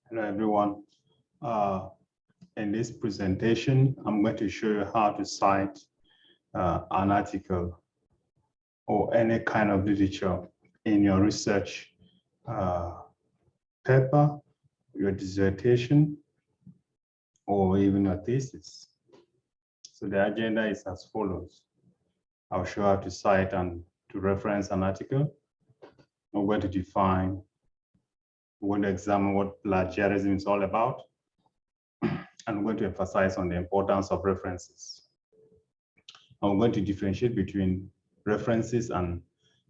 Hello, everyone. In this presentation, I'm going to show you how to cite an article or any kind of literature in your research paper, your dissertation, or even your thesis. So the agenda is as follows. I'll show how to cite and to reference an article. I'm going to define, we're going to examine what plagiarism is all about. I'm going to emphasize on the importance of references. I'm going to differentiate between references and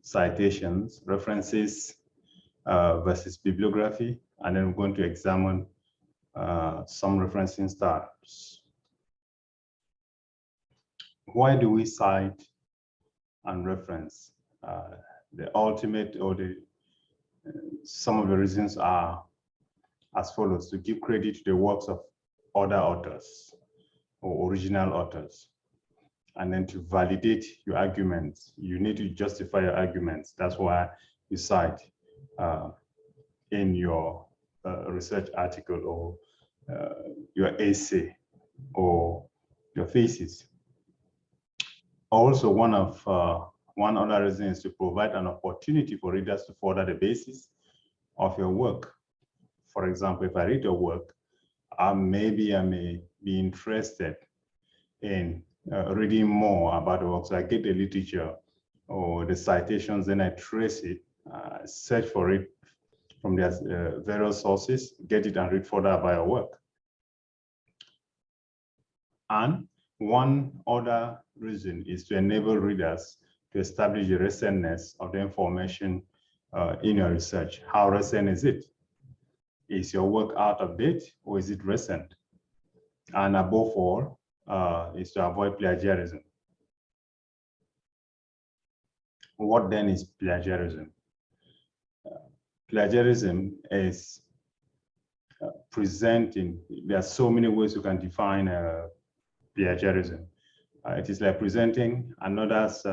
citations, references versus bibliography, and then we're going to examine some referencing styles. Why do we cite and reference? The ultimate or some of the reasons are as follows: to give credit to the works of other authors or original authors, and then to validate your arguments. You need to justify your arguments. That's why you cite in your research article or your essay or your thesis. Also, one other reason is to provide an opportunity for readers to further the basis of your work. For example, if I read your work, maybe I may be interested in reading more about the work. So I get the literature or the citations, then I trace it, search for it from their various sources, get it and read further about your work. And one other reason is to enable readers to establish the recentness of the information in your research. How recent is it? Is your work out of date or is it recent? And above all, is to avoid plagiarism. What then is plagiarism? Plagiarism is presenting, there are so many ways you can define plagiarism. It is like presenting another's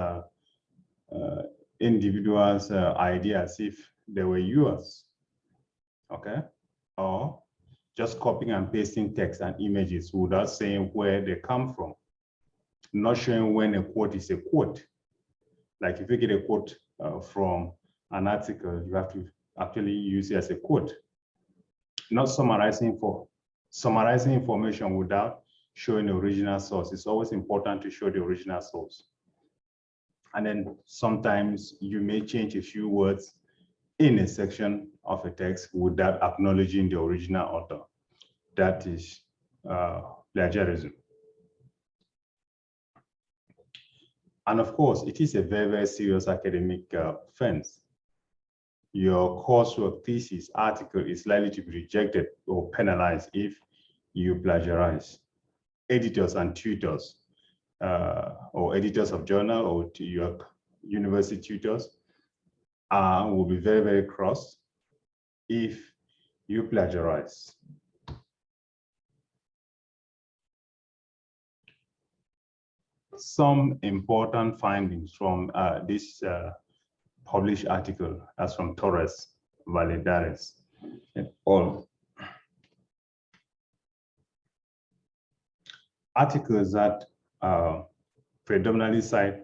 individual's idea as if they were yours, okay? Or just copying and pasting text and images without saying where they come from, not showing when a quote is a quote. Like if you get a quote from an article, you have to actually use it as a quote. Not summarizing information without showing the original source. It's always important to show the original source. And then sometimes you may change a few words in a section of a text without acknowledging the original author. That is plagiarism. And of course, it is a very, very serious academic offense. Your coursework, thesis, article is likely to be rejected or penalized if you plagiarize. Editors and tutors, or editors of journal or to your university tutors will be very, very cross if you plagiarize. Some important findings from this published article, as from Torres, Valladares, and all. Articles that predominantly cite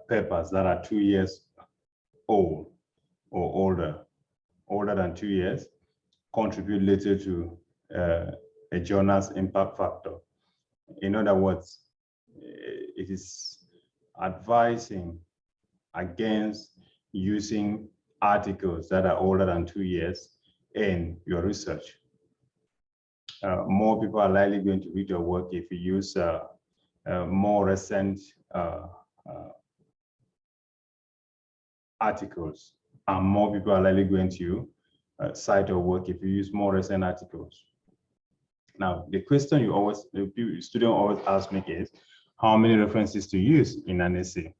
papers that are 2 years old or older than 2 years, contribute little to a journal's impact factor. In other words, it is advising against using articles that are older than 2 years in your research. More people are likely going to read your work if you use more recent articles, and more people are likely going to cite your work if you use more recent articles. Now, the question the student always asks me is, how many references to use in an essay?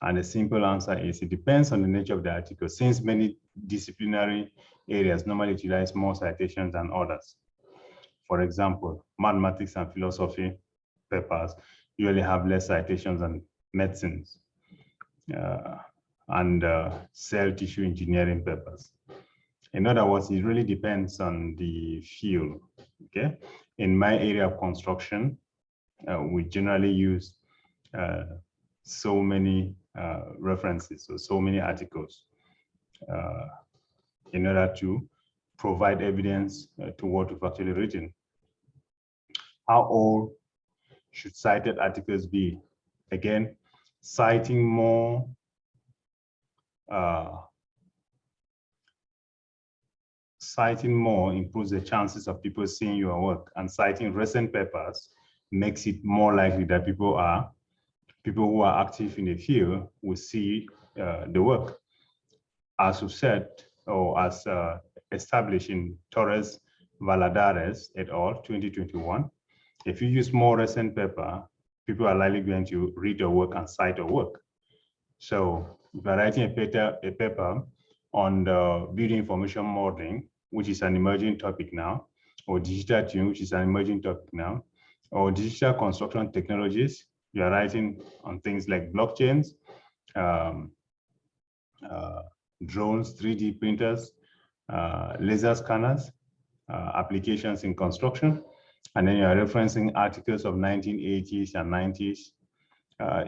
And the simple answer is, it depends on the nature of the article, since many disciplinary areas normally utilize more citations than others. For example, mathematics and philosophy papers usually have less citations than medicines and cell tissue engineering papers. In other words, it really depends on the field. Okay, in my area of construction, we generally use so many references or so many articles in order to provide evidence to what we've actually written. How old should cited articles be? Again, citing more improves the chances of people seeing your work, and citing recent papers makes it more likely that people who are active in the field will see the work. As we've said, or as established in Torres Valadares et al. 2021, if you use more recent paper, people are likely going to read your work and cite your work. So if you're writing a paper on the building information modeling, which is an emerging topic now, or digital twin, which is an emerging topic now, or digital construction technologies, you are writing on things like blockchains, drones, 3D printers, laser scanners, applications in construction, and then you're referencing articles of 1980s and 90s,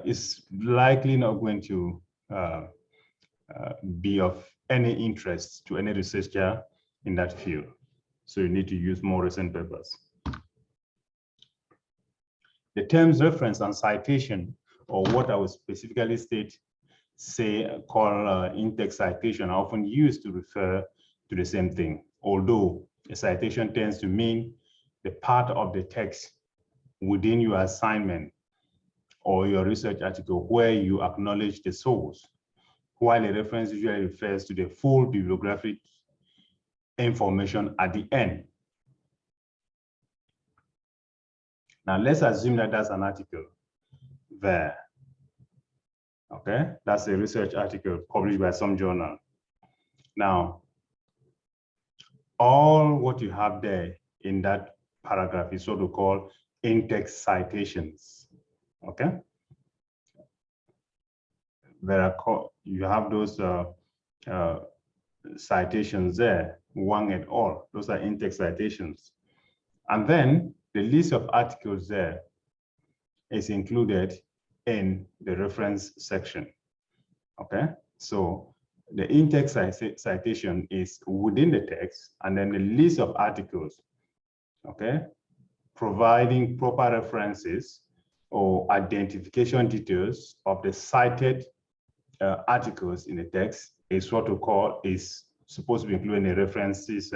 is likely not going to be of any interest to any researcher in that field. So you need to use more recent papers. The terms reference and citation, or what I will specifically call InText citation, are often used to refer to the same thing, although a citation tends to mean the part of the text within your assignment or your research article where you acknowledge the source, while a reference usually refers to the full bibliographic information at the end. Now let's assume that that's an article there. Okay, that's a research article published by some journal. Now, all what you have there in that paragraph is what we call in-text citations. Okay, you have those citations there, Wang et al. Those are in-text citations, and then the list of articles there is included in the reference section. Okay, so the in-text citation is within the text, and then the list of articles, okay, providing proper references or identification details of the cited articles in the text is what we call, is supposed to be included in the references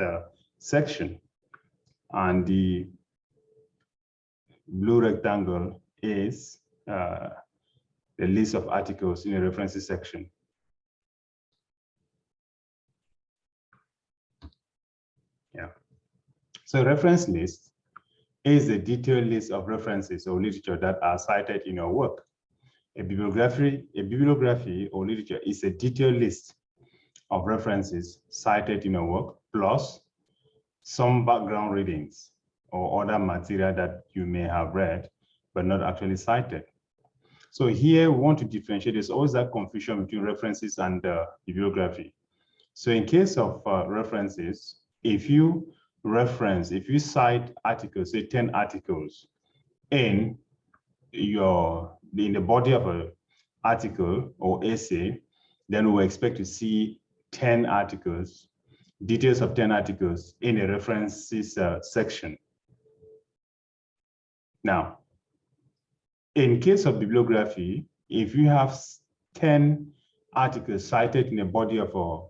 section. And the blue rectangle is the list of articles in the references section. Yeah. So reference list is a detailed list of references or literature that are cited in your work. A bibliography or literature is a detailed list of references cited in your work, plus some background readings or other material that you may have read, but not actually cited. So here we want to differentiate. There's always that confusion between references and bibliography. So in case of references, if you cite articles, say 10 articles in the body of an article or essay, then we expect to see 10 articles, details of 10 articles in the references section. Now, in case of bibliography, if you have 10 articles cited in the body of an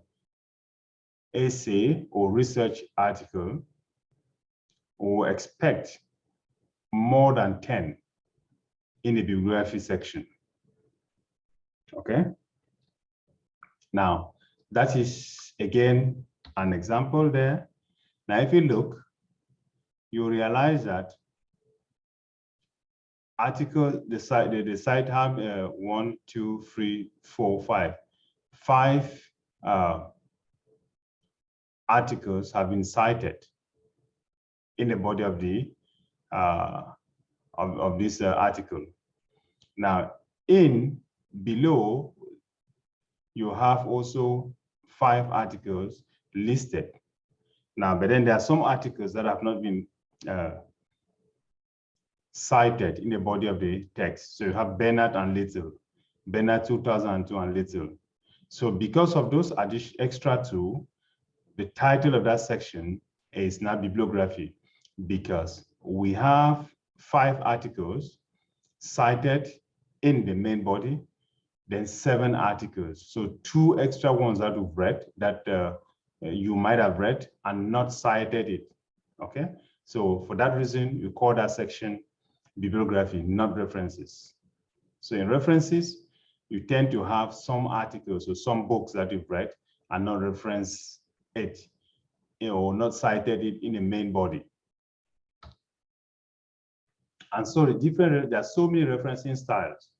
essay or research article, we'll expect more than 10 in the bibliography section. Okay? Now, that is, again, an example there. Now, if you look, you realize that article, the site have 1, 2, 3, 4, 5 articles have been cited in the body of the of this article. Now, below, you have also 5 articles listed. Now, but then there are some articles that have not been cited in the body of the text. So you have Bernard and Little, Bernard 2002 and Little. So because of those extra two, the title of that section is now bibliography, because we have 5 articles cited in the main body, then 7 articles. So 2 extra ones that we've read that you might have read and not cited it, okay? So for that reason, you call that section bibliography, not references. So in references, you tend to have some articles or some books that you've read and not reference it, or not cited it in the main body. And so there are so many referencing styles.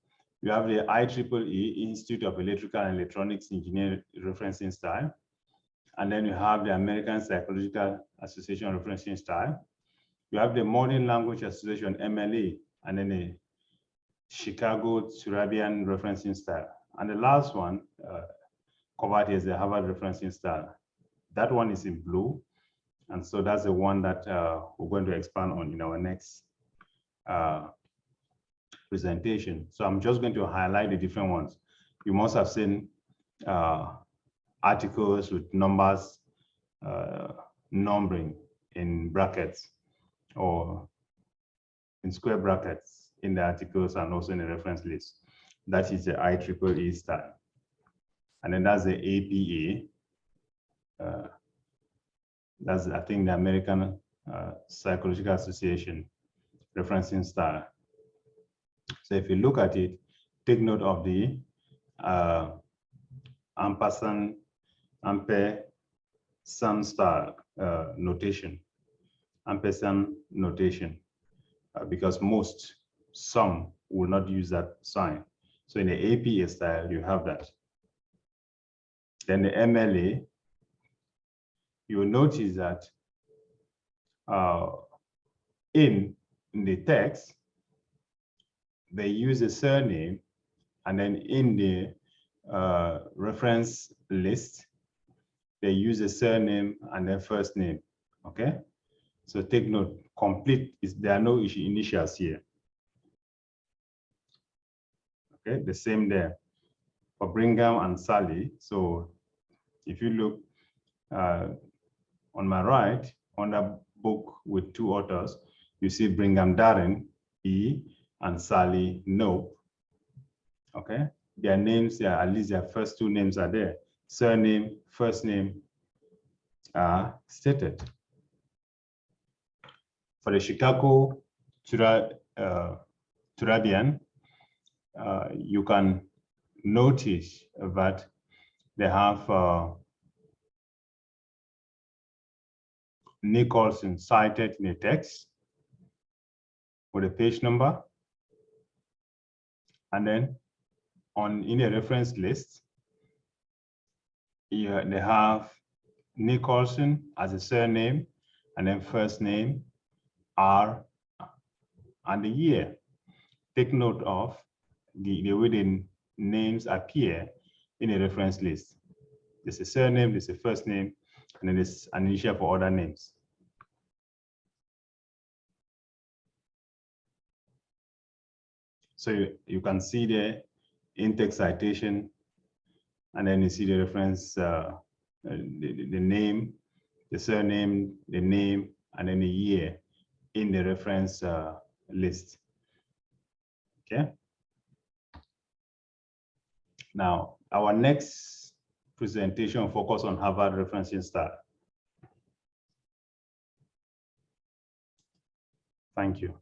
You have the IEEE, Institute of Electrical and Electronics Engineering referencing style. And then you have the American Psychological Association referencing style. You have the Modern Language Association, MLA, and then the Chicago Turabian referencing style. And the last one covered is the Harvard referencing style. That one is in blue. And so that's the one that we're going to expand on in our next presentation. So I'm just going to highlight the different ones. You must have seen articles with numbers, numbering in brackets or in square brackets in the articles and also in the reference list. That is the IEEE style. And then that's the APA. That's, I think, the American Psychological Association referencing style. So if you look at it, take note of the ampersand style notation, ampersand notation, because some will not use that sign. So in the APA style, you have that. Then the MLA, you will notice that in the text, they use a surname, and then in the reference list, they use a surname and then first name, okay? So take note, complete, there are no initials here. Okay, the same there for Brigham and Sally. So if you look on my right, on the book with 2 authors, you see Brigham Darren, E, and Sally, no. Okay, their names are, at least their first 2 names are there. Surname, first name are stated. For the Chicago Turabian, you can notice that they have Nicholson cited in the text with a page number, and then in a reference list, they have Nicholson as a surname, and then first name, R, and the year. Take note of the way the names appear in a reference list. There's a surname, there's a first name, and then there's an initial for other names. So you can see the InText citation, and then you see the reference, the name, the surname, the name, and then the year in the reference list. Okay. Now, our next presentation will focus on Harvard referencing style. Thank you.